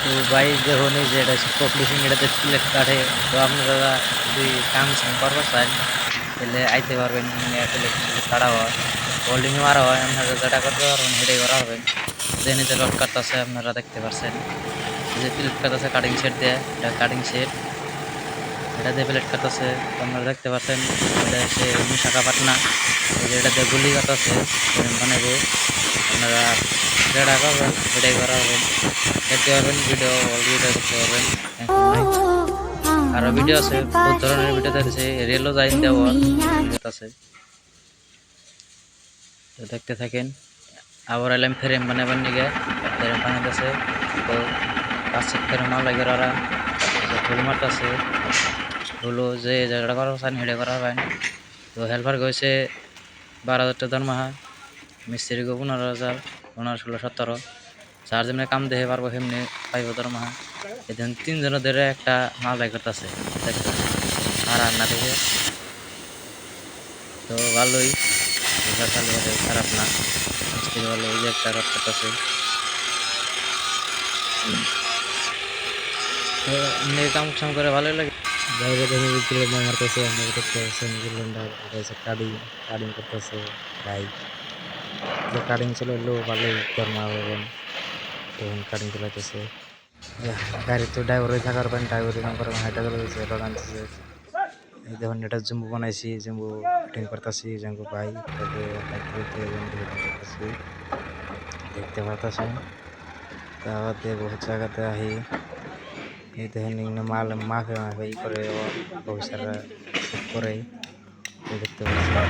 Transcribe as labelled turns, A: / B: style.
A: তো ভাই দেখুন এই যে এটা হচ্ছে পপুলেশন এটাতে প্লেট কাটে। তো আপনারা যদি কাম সাম করবার চান তাহলে আইতে পারবেন, প্লেট কাটা হয় হোল্ডিং মারা হয়, আপনারা যেটা করতে পারবেন সেটাই করা হবেন। জেনিতে রড কাটতেছে আপনারা দেখতে পাচ্ছেন, এই যে প্লেট কাটতেছে কাটিং সেট দিয়ে, এটা কাটিং সেট, এটা দিয়ে প্লেট কাটতেছে। তো আপনারা দেখতে পাচ্ছেন এটা হচ্ছে শাখা পাটনা, এই যে এটা দিয়ে গুলি কাটতেছে বানাবো। আপনারা যেটা করবেন সেটাই করা হবেন, দেখতে পারবেন ভিডিও, অল ভিডিও দেখতে পারবেন, টেনশন নাই। আরো ভিডিও আছে, বহুত ধরনের ভিডিও আছে, রেলও যাইন দেওয়ার ভিডিও আছে, তো দেখতে থাকেন। আবার এলাম ফ্রেম বানাবার নিগে, ফ্রেম বানাইতেছে। তো 5 ফ্রেম মাল লাগে ওরা, ফুল মারতেছে, ফুলও যে জায়গাটা করা চান হেডে করা পাবেন। তো হেল্পার গেছে 12,000 টাকা দরমাহা, মিস্ত্রি গো 15,000, 15, 16, 17, যার যেমনি কাম দেখে পারবো সেমনি পাইব দরমাহা। এদিন 3 জনের ধরে একটা মাল বাই করতেছে, দেখবেন আর না দেখে। তো ভালোই, চালু করে খারাপ না, মিস্ত্রি ভালো, ওই যে একটা রড করতেছে। তো এমনি কাম সাম করে ভালোই লাগে। বাইরে দেখে সিলিন্ডার মারতেছে, আপনারা দেখতে পাচ্ছেন সিলিন্ডার, এটা হচ্ছে কাটিং, কাটিং করতেছে ভাই। যে কাটিং চালাইলেও ভালোই দরমা পাবেন, তখন কাটিং চালাইতেছে। গাড়ি তো ড্রাইভারই থাকার পারেন, ড্রাইভারই কাম করেন, হাইটা চালাইতেছে, রড আনতেছে। এই দেখুন এটা জম্বু বানাইছি, জম্বু ফিটিং করতেছি, জম্বু ভাই তাকে জম্বু ফিটিং করতেছি, দেখতে পারতেছেন। তারপর বহুত জায়গাতে আহি, এই দেখেন মাল মাফে মাফে ই করে অফিসাররা চেক করে, দেখতে পাচ্ছেন।